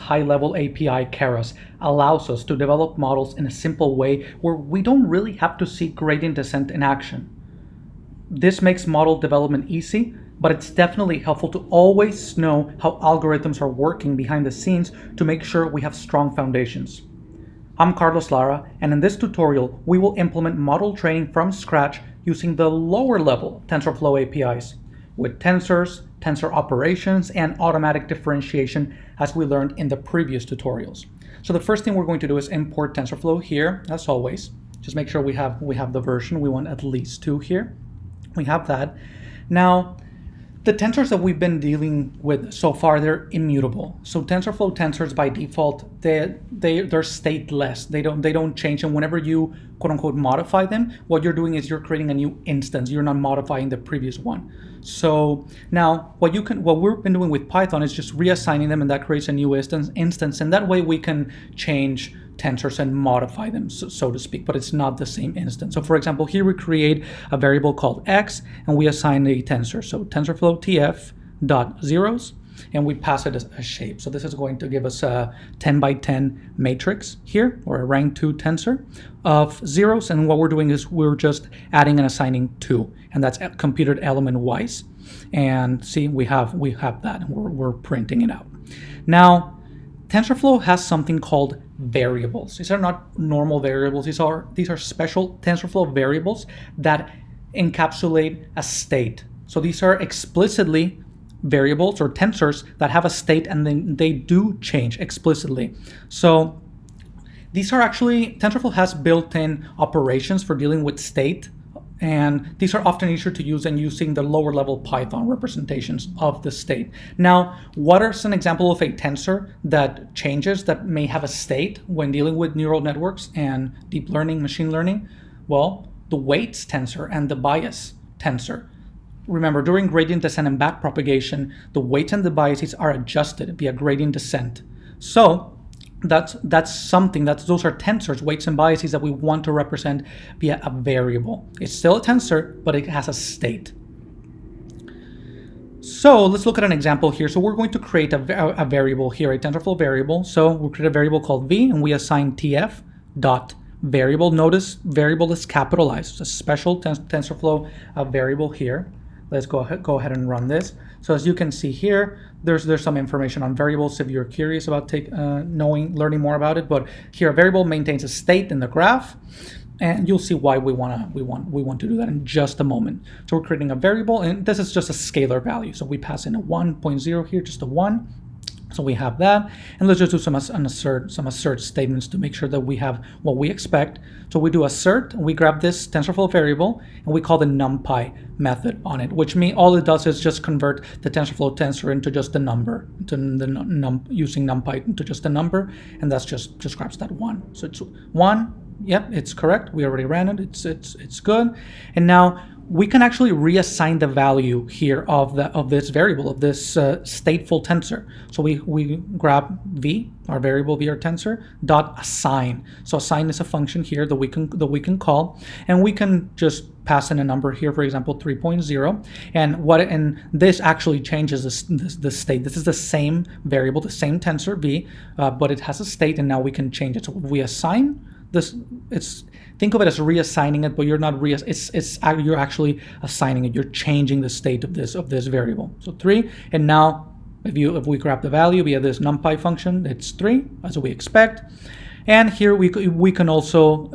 high-level API Keras allows us to develop models in a simple way where we don't really have to see gradient descent in action. This makes model development easy, but it's definitely helpful to always know how algorithms are working behind the scenes to make sure we have strong foundations. I'm Carlos Lara, and in this tutorial, we will implement model training from scratch using the lower level TensorFlow APIs with tensors, tensor operations, and automatic differentiation as we learned in the previous tutorials. So the first thing we're going to do is import TensorFlow here, as always. Just make sure we have the version. We want at least 2 here. We have that. Now, the tensors that we've been dealing with so far, they're immutable. So TensorFlow tensors by default, they're stateless. They don't change, and whenever you quote unquote modify them, what you're doing is you're creating a new instance. You're not modifying the previous one. So now what we've been doing with Python is just reassigning them, and that creates a new instance, and that way we can change tensors and modify them, so to speak, but it's not the same instance. So for example, here we create a variable called x, and we assign a tensor. So TensorFlow TF dot zeros, and we pass it as a shape. So this is going to give us a 10 by 10 matrix here, or a rank 2 tensor of zeros. And what we're doing is we're just adding and assigning 2, and that's computed element wise. And see, we have that, and we're printing it out. Now, TensorFlow has something called variables. These are not normal variables. These are special TensorFlow variables that encapsulate a state. So these are explicitly variables or tensors that have a state, and then they do change explicitly. So these are actually, TensorFlow has built-in operations for dealing with state, and these are often easier to use than using the lower level Python representations of the state. Now, what is an example of a tensor that changes, that may have a state when dealing with neural networks and deep learning, machine learning? Well, the weights tensor and the bias tensor. Remember, during gradient descent and backpropagation, the weights and the biases are adjusted via gradient descent. So those are tensors, weights and biases that we want to represent via a variable. It's still a tensor, but it has a state. So let's look at an example here. So we're going to create a variable here, a TensorFlow variable. So we'll create a variable called v, and we assign tf dot variable. Notice variable is capitalized. It's a special TensorFlow variable here. Let's go ahead and run this. So as you can see here, there's some information on variables if you're curious about learning more about it. But here, a variable maintains a state in the graph, and you'll see why we want to do that in just a moment. So we're creating a variable, and this is just a scalar value. So we pass in a 1.0 here, just a 1. So we have that, and let's just do some assert statements to make sure that we have what we expect. So we do assert, and we grab this TensorFlow variable, and we call the NumPy method on it, which means all it does is just convert the TensorFlow tensor into just a number, using NumPy into just a number, and that's just grabs that 1. So it's 1. Yep, it's correct. We already ran it. It's good, and now we can actually reassign the value here of this variable, of this stateful tensor. So we grab v, our variable v, our tensor, dot assign. So assign is a function here that we can call, and we can just pass in a number here, for example 3.0, and this actually changes the state. This is the same variable, the same tensor v, but it has a state, and now we can change it. So we assign this. Think of it as reassigning it, but you're not you're actually assigning it. You're changing the state of this variable. So 3, and now if we grab the value via this NumPy function, it's 3 as we expect. And here we can also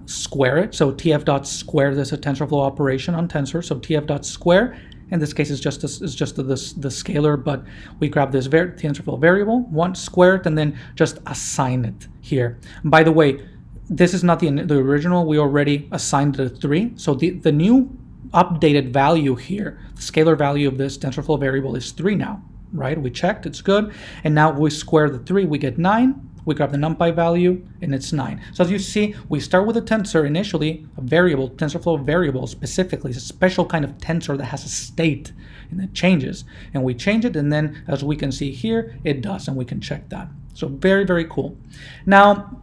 square it. So tf.square, this is a TensorFlow operation on tensor. So tf.square, in this case, is just the scalar, but we grab this TensorFlow variable, one squared, and then just assign it here. By the way, this is not the original. We already assigned it a 3. So the new updated value here, the scalar value of this TensorFlow variable is 3 now, right? We checked, it's good. And now we square the 3, we get 9. We grab the NumPy value, and it's 9. So as you see, we start with a tensor initially, a variable, TensorFlow variable specifically. It's a special kind of tensor that has a state, and it changes. And we change it, and then as we can see here, it does, and we can check that. So very, very cool. Now,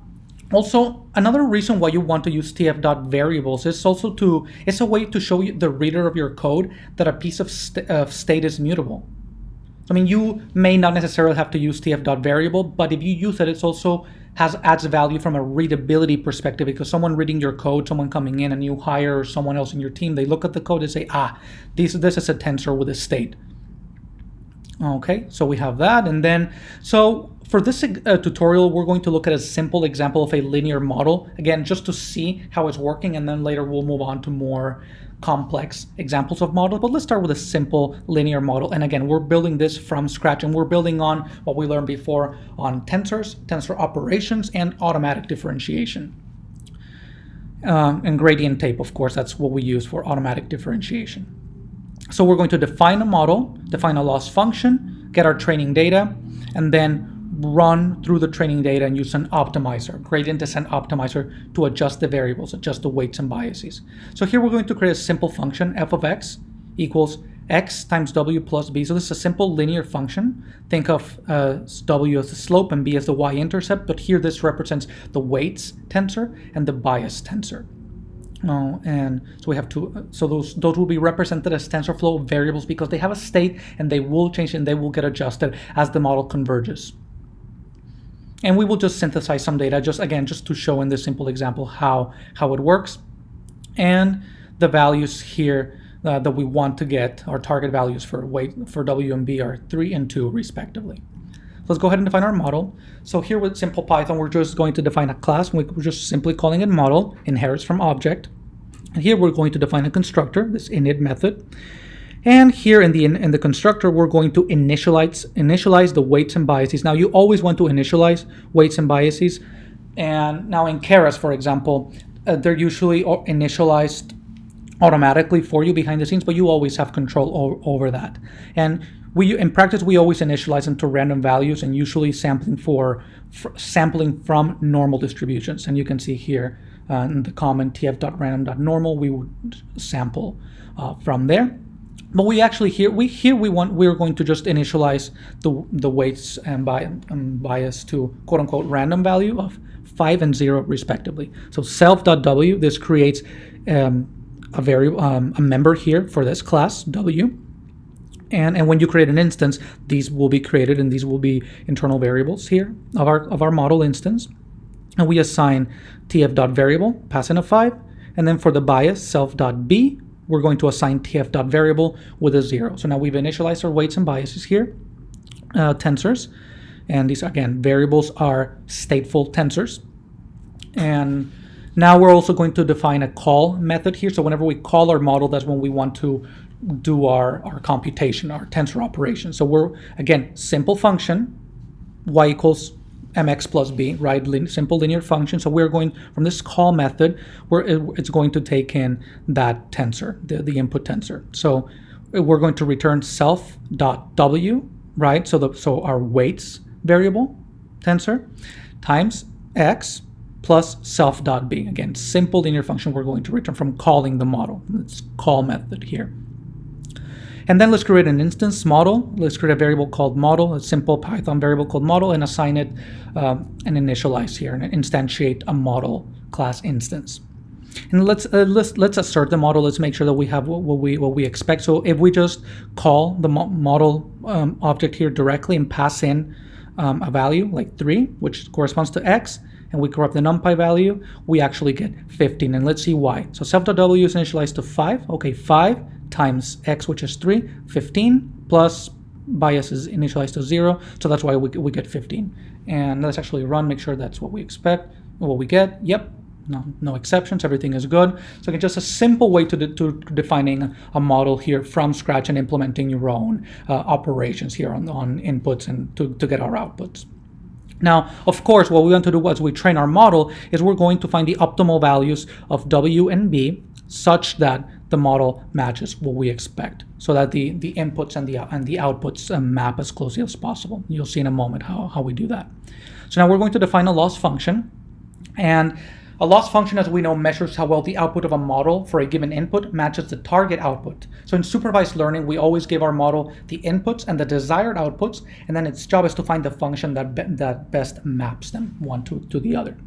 also, another reason why you want to use tf.variables is also it's a way to show you, the reader of your code, that a piece of state is mutable. So I mean, you may not necessarily have to use tf.variable, but if you use it, it's also adds value from a readability perspective, because someone reading your code, someone coming in, a new hire or someone else in your team, they look at the code and say, this is a tensor with a state. Okay, so we have that. And then, so for this tutorial, we're going to look at a simple example of a linear model, again, just to see how it's working, and then later we'll move on to more complex examples of models. But let's start with a simple linear model. And again, we're building this from scratch, and we're building on what we learned before on tensors, tensor operations, and automatic differentiation. And gradient tape, of course, that's what we use for automatic differentiation. So we're going to define a model, define a loss function, get our training data, and then run through the training data and use an optimizer, gradient descent optimizer, to adjust the variables, adjust the weights and biases. So here we're going to create a simple function, f of x equals x times w plus b. So this is a simple linear function. Think of w as the slope and b as the y-intercept, but here this represents the weights tensor and the bias tensor. And so we have two, so those will be represented as TensorFlow variables because they have a state and they will change and they will get adjusted as the model converges. And we will just synthesize some data, just to show in this simple example how it works. And the values here that we want to get, our target values for weight for W and B, are 3 and 2 respectively. Let's go ahead and define our model. So here with simple Python, we're just going to define a class. We're just simply calling it model, inherits from object. And here we're going to define a constructor, this init method. And here in the constructor, we're going to initialize the weights and biases. Now you always want to initialize weights and biases. And now in Keras, for example, they're usually initialized automatically for you behind the scenes, but you always have control over that. And in practice, we always initialize them to random values and usually sampling from normal distributions. And you can see here in the comment tf.random.normal, we would sample from there. But we actually we're going to just initialize the weights and bias to quote unquote random value of 5 and 0 respectively. So self.w, this creates a variable, a member here for this class w. And when you create an instance, these will be created, and these will be internal variables here of our model instance. And we assign tf.variable, pass in a 5, and then for the bias self.b, we're going to assign tf.variable with a 0. So now we've initialized our weights and biases here, tensors, and these again variables are stateful tensors. And now we're also going to define a call method here. So whenever we call our model, that's when we want to do our computation, our tensor operation. So we're, again, simple function, y equals mx plus b, right? Simple linear function. So we're going from this call method, where it's going to take in that tensor, the input tensor. So we're going to return self.w, right? So our weights variable tensor times x plus self.b. Again, simple linear function we're going to return from calling the model. It's call method here. And then let's create an instance model. Let's create a variable called model, a simple Python variable called model, and assign it and initialize here and instantiate a model class instance. And let's assert the model. Let's make sure that we have what we expect. So if we just call the model object here directly and pass in a value like 3, which corresponds to x, and we corrupt the numpy value, we actually get 15. And let's see why. So self.w is initialized to 5. Okay, 5 times x, which is 3, 15, plus bias is initialized to 0. So that's why we get 15. And let's actually run, make sure that's what we expect, what we get. Yep, no exceptions, everything is good. So it's just a simple way to defining a model here from scratch and implementing your own operations here on inputs and to get our outputs. Now, of course, what we want to do as we train our model is we're going to find the optimal values of W and B such that the model matches what we expect, so that the inputs and the outputs map as closely as possible. You'll see in a moment how we do that. So now we're going to define a loss function, and a loss function, as we know, measures how well the output of a model for a given input matches the target output. So in supervised learning, we always give our model the inputs and the desired outputs, and then its job is to find the function that best maps them one to the other.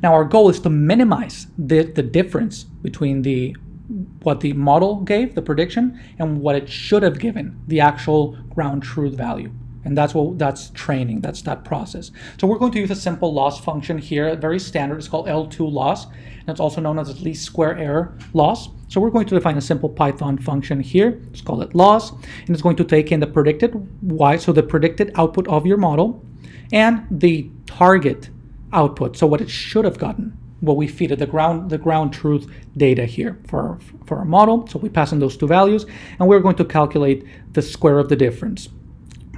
Now our goal is to minimize the difference between the model gave, the prediction, and what it should have given, the actual ground truth value. And that's training, that's that process. So we're going to use a simple loss function here, very standard. It's called L2 loss, and it's also known as the least square error loss. So we're going to define a simple Python function here. Let's call it loss, and it's going to take in the predicted y, so the predicted output of your model, and the target output, so what it should have gotten, what we feed it, the ground truth data here for our model. So we pass in those two values, and we're going to calculate the square of the difference.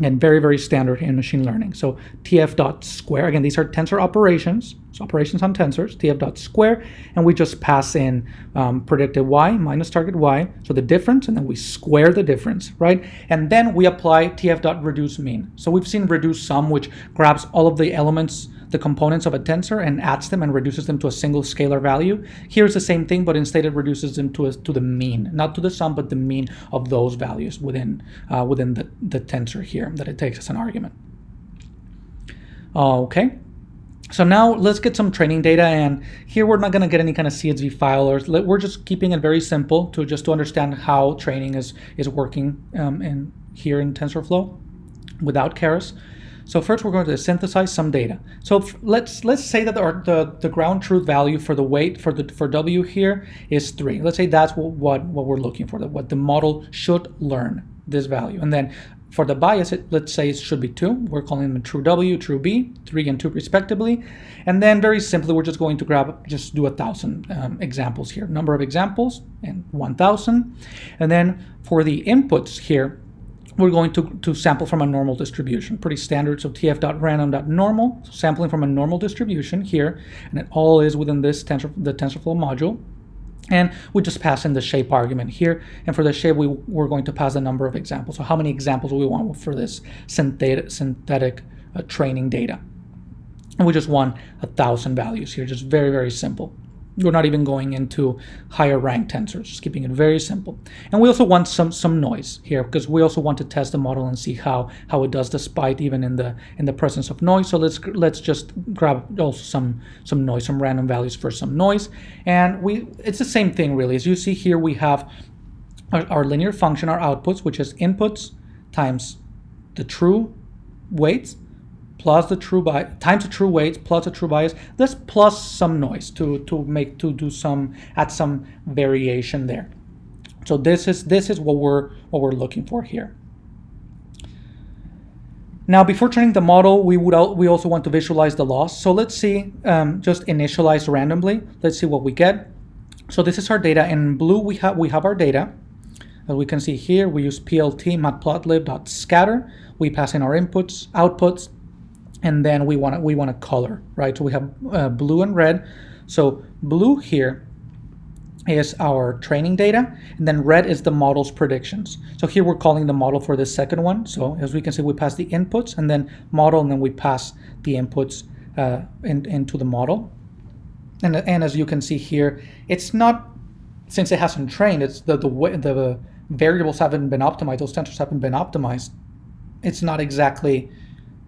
And very, very standard in machine learning. So tf.square, again, these are tensor operations, so operations on tensors, tf.square, and we just pass in predicted y minus target y, so the difference, and then we square the difference, right? And then we apply tf.reduce mean. So we've seen reduce sum, which grabs all of the elements, the components of a tensor, and adds them and reduces them to a single scalar value. Here's the same thing, but instead it reduces them to the mean, not to the sum, but the mean of those values within the tensor here that it takes as an argument. Okay, so now let's get some training data, and here we're not going to get any kind of CSV file, or we're just keeping it very simple to understand how training is working here in TensorFlow without Keras. So first we're going to synthesize some data. So let's say that the ground truth value for the weight for W here is 3. Let's say that's what we're looking for, what the model should learn, this value. And then for the bias, let's say it should be 2. We're calling them true W, true B, 3 and 2 respectively. And then very simply, we're just going to do 1,000 examples here. Number of examples and 1,000. And then for the inputs here, we're going to sample from a normal distribution, pretty standard. So tf.random.normal, so sampling from a normal distribution here, and it all is within this the TensorFlow module. And we just pass in the shape argument here, and for the shape we're going to pass the number of examples. So how many examples we want for this synthetic training data, and we just want 1,000 values here, just very, very simple. We're not even going into higher ranked tensors, just keeping it very simple. And we also want some noise here, because we also want to test the model and see how it does despite even in the presence of noise. So let's just grab also some noise, some random values for some noise. And it's the same thing really. As you see here, we have our linear function, our outputs, which is inputs times the true weights plus the true bias times the true weights plus the true bias. This plus some noise to add some variation there. So this is what we're looking for here. Now, before training the model, we also want to visualize the loss. So let's see, just initialize randomly. Let's see what we get. So this is our data. In blue, we have our data. As we can see here, we use plt matplotlib.scatter. We pass in our inputs, outputs, and then we want a color, right? So we have blue and red. So blue here is our training data, and then red is the model's predictions. So here we're calling the model for this second one. So as we can see, we pass the inputs and then model, and then we pass the inputs into the model. And as you can see here, it's not, since it hasn't trained, it's the variables haven't been optimized, those tensors haven't been optimized. It's not exactly,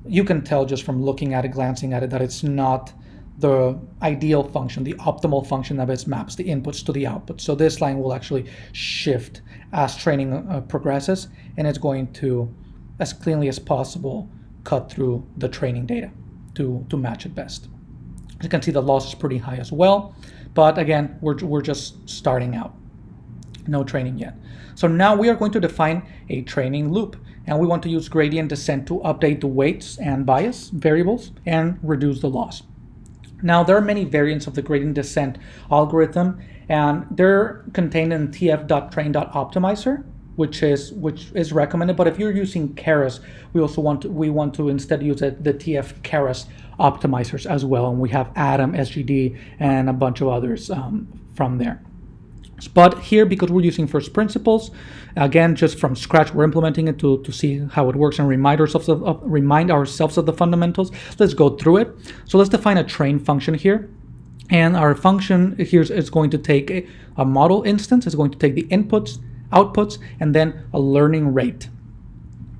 you can tell just from looking at it, glancing at it, that it's not the ideal function, the optimal function of its maps the inputs to the outputs. So this line will actually shift as training progresses, and it's going to, as cleanly as possible, cut through the training data to match it best. As you can see, the loss is pretty high as well, but again, we're just starting out. No training yet. So now we are going to define a training loop, and we want to use gradient descent to update the weights and bias variables and reduce the loss. Now, there are many variants of the gradient descent algorithm, and they're contained in tf.train.optimizer, which is recommended. But if you're using Keras, we want to instead use the TF Keras optimizers as well, and we have Atom, SGD, and a bunch of others from there. But here, because we're using first principles, again, just from scratch, we're implementing it to see how it works and remind ourselves of the fundamentals. Let's go through it. So let's define a train function here. And our function here is going to take a model instance. It's going to take the inputs, outputs, and then a learning rate.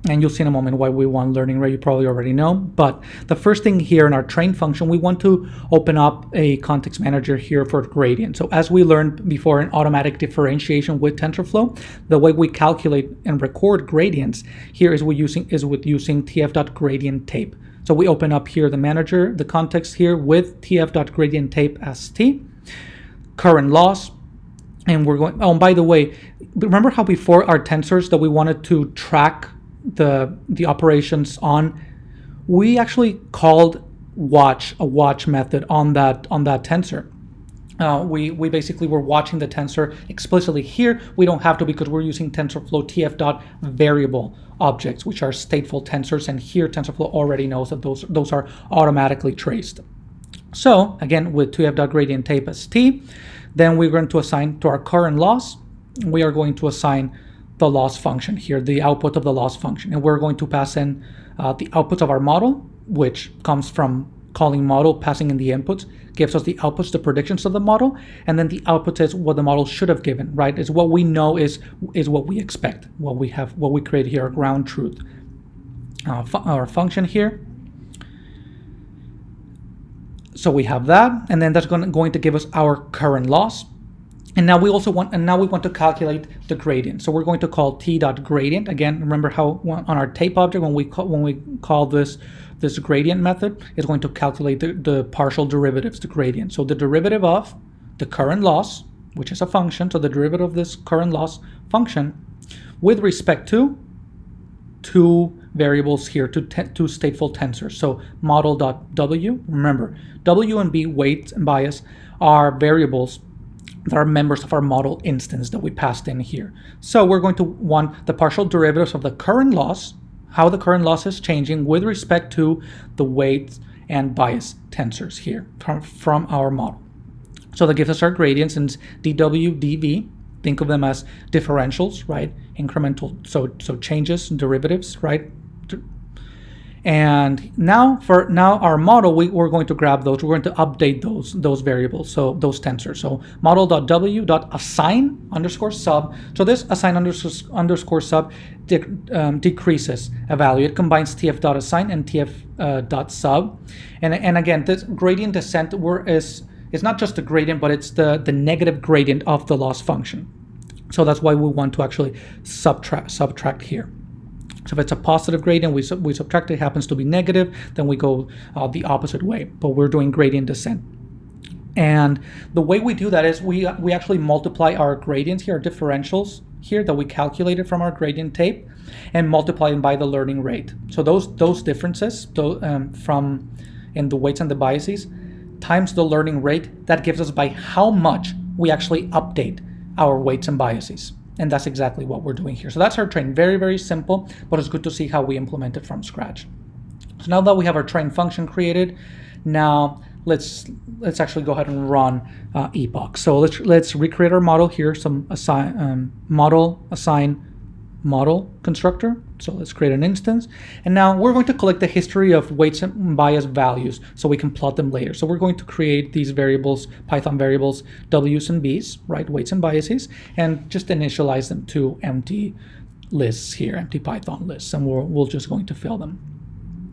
And you'll see in a moment why we want learning rate. You probably already know. But the first thing here in our train function, we want to open up a context manager here for gradient. So as we learned before in automatic differentiation with TensorFlow, the way we calculate and record gradients here is with using tf.gradientTape. So we open up here the manager, the context here with tf.gradientTape as t, current loss, and we're going, oh, and by the way, remember how before our tensors that we wanted to track the operations on, we actually called a watch method on that tensor. We basically were watching the tensor explicitly. Here we don't have to because we're using TensorFlow tf.variable objects, which are stateful tensors, and here TensorFlow already knows that those are automatically traced. So again, with tf.gradientTape as t, then we're going to assign to our current loss, we are going to assign the loss function here, the output of the loss function, and we're going to pass in the outputs of our model, which comes from calling model, passing in the inputs, gives us the outputs, the predictions of the model, and then the output is what the model should have given, right? Is what we know is what we expect, what we create here, ground truth. Our function here. So we have that, and then that's going to give us our current loss. And now we want to calculate the gradient. So we're going to call t.gradient. Again, remember how on our tape object, when we call this gradient method, is going to calculate the partial derivatives, the gradient. So the derivative of the current loss, which is a function, so the derivative of this current loss function with respect to two variables here, two stateful tensors. So model.w, remember, w and b, weight and bias, are variables that are members of our model instance that we passed in here. So we're going to want the partial derivatives of the current loss, how the current loss is changing with respect to the weight and bias tensors here from our model. So that gives us our gradients, and dw, dv, think of them as differentials, right? Incremental, so changes, derivatives, right? And now our model, we're going to grab those, we're going to update those variables, so those tensors. So model.w.assign underscore sub. So this assign underscore sub decreases a value. It combines tf.assign and tf.sub. And again, this gradient descent is not just the gradient, but it's the negative gradient of the loss function. So that's why we want to actually subtract here. So if it's a positive gradient, we subtract it, happens to be negative, then we go the opposite way, but we're doing gradient descent. And the way we do that is we actually multiply our gradients here, our differentials here that we calculated from our gradient tape, and multiply them by the learning rate. So those differences from in the weights and the biases times the learning rate, that gives us by how much we actually update our weights and biases. And that's exactly what we're doing here. So that's our train. Very, very simple, but it's good to see how we implement it from scratch. So now that we have our train function created, now let's actually go ahead and run epoch. So let's recreate our model here. Some assign model constructor. So let's create an instance. And now we're going to collect the history of weights and bias values so we can plot them later. So we're going to create these variables, Python variables, W's and B's, right, weights and biases, and just initialize them to empty lists here, empty Python lists, and we're just going to fill them.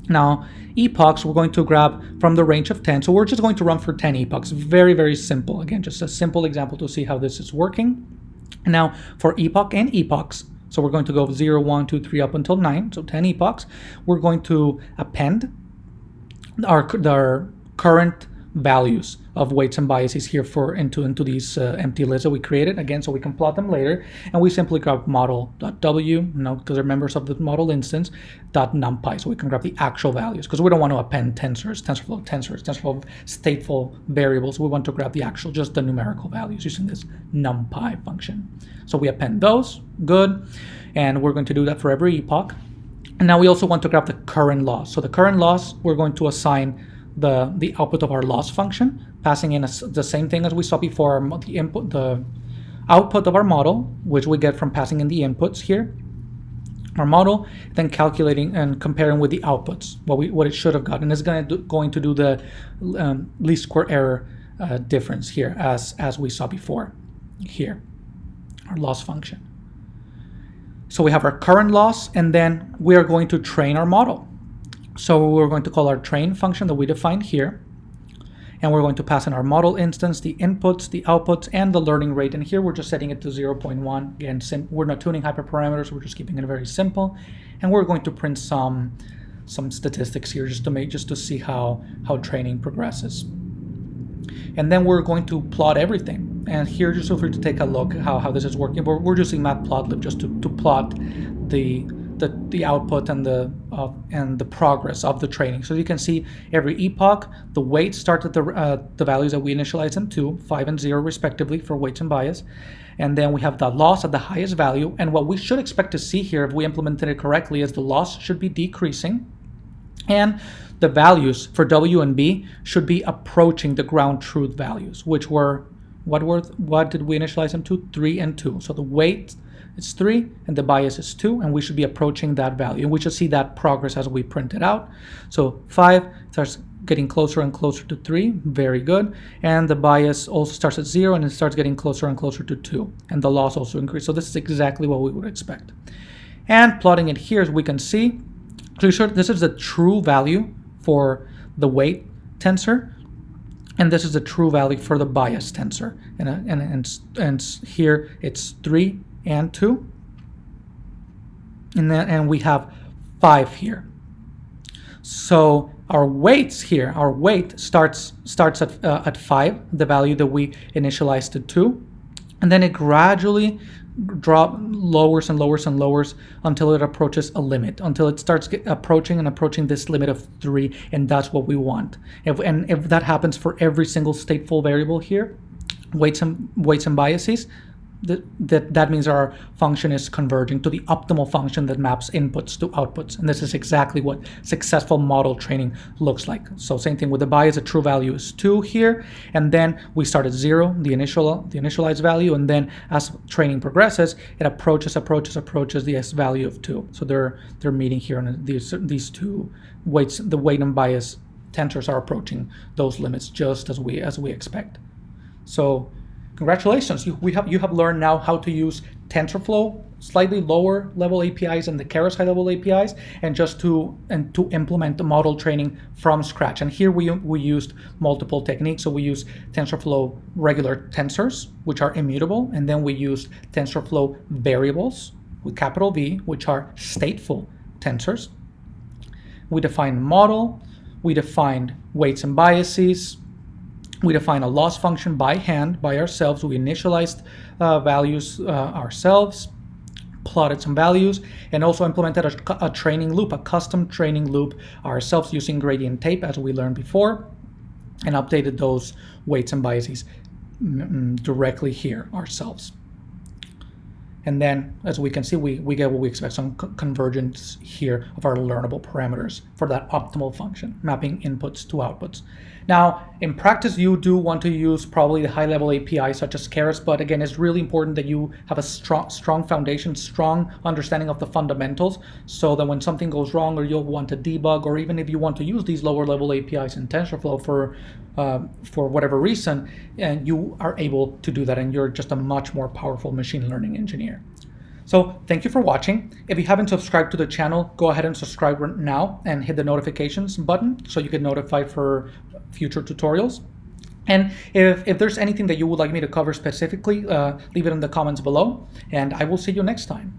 Now, epochs, we're going to grab from the range of 10. So we're just going to run for 10 epochs. Very, very simple. Again, just a simple example to see how this is working. And now for epoch and epochs, so we're going to go 0, 1, 2, 3 up until 9, so 10 epochs. We're going to append our current values of weights and biases here into these empty lists that we created, again, so we can plot them later. And we simply grab model.w, because they're members of the model instance, .numpy, so we can grab the actual values, because we don't want to append TensorFlow stateful variables. We want to grab the actual, just the numerical values using this numpy function. So we append those, good, and we're going to do that for every epoch. And now we also want to grab the current loss. So the current loss, we're going to assign the output of our loss function, passing in the same thing as we saw before, the output of our model, which we get from passing in the inputs here, our model, then calculating and comparing with the outputs, what it should have gotten. It's going to do the least square error difference here, as we saw before here, our loss function. So we have our current loss, and then we are going to train our model. So we're going to call our train function that we defined here, and we're going to pass in our model instance, the inputs, the outputs, and the learning rate. And here we're just setting it to 0.1. Again, we're not tuning hyperparameters, we're just keeping it very simple. And we're going to print some statistics here just to see how training progresses. And then we're going to plot everything. And here, just feel free to take a look how this is working. We're using matplotlib just to plot the output and the progress of the training. So you can see every epoch, the weights start at the values that we initialize them to, 5 and 0 respectively for weights and bias. And then we have the loss at the highest value. And what we should expect to see here, if we implemented it correctly, is the loss should be decreasing. And the values for W and B should be approaching the ground truth values, which were, what did we initialize them to? 3 and 2. So the weight is 3 and the bias is 2, and we should be approaching that value. And we should see that progress as we print it out. So 5 starts getting closer and closer to 3, very good. And the bias also starts at 0 and it starts getting closer and closer to 2. And the loss also increases. So this is exactly what we would expect. And plotting it here, as we can see, this is the true value for the weight tensor, and this is the true value for the bias tensor. And here it's 3 and 2, and we have 5 here. So our weights here, our weight starts at 5, the value that we initialized to 2, and then it gradually lowers and lowers and lowers until it approaches a limit, until it starts approaching this limit of 3, and that's what we want. If that happens for every single stateful variable here, weights and biases, that means our function is converging to the optimal function that maps inputs to outputs. And this is exactly what successful model training looks like. So same thing with the bias, the true value is 2 here, and then we start at 0, the initialized value, and then as training progresses, it approaches the S value of 2. So they're meeting here, and these two weights, the weight and bias tensors, are approaching those limits just as we expect. So congratulations, you have learned now how to use TensorFlow, slightly lower level APIs and the Keras high level APIs, and to implement the model training from scratch. And here we used multiple techniques. So we used TensorFlow regular tensors, which are immutable, and then we used TensorFlow variables with capital V, which are stateful tensors. We defined model, we defined weights and biases. We define a loss function by hand, by ourselves. We initialized values ourselves, plotted some values, and also implemented a training loop, a custom training loop ourselves using gradient tape, as we learned before, and updated those weights and biases directly here ourselves. And then, as we can see, we get what we expect, some convergence here of our learnable parameters for that optimal function, mapping inputs to outputs. Now, in practice, you do want to use probably the high-level APIs such as Keras, but again, it's really important that you have a strong foundation, strong understanding of the fundamentals, so that when something goes wrong, or you'll want to debug, or even if you want to use these lower-level APIs in TensorFlow for whatever reason, and you are able to do that, and you're just a much more powerful machine learning engineer. So thank you for watching. If you haven't subscribed to the channel, go ahead and subscribe now and hit the notifications button so you get notified for future tutorials. And if there's anything that you would like me to cover specifically, leave it in the comments below, and I will see you next time.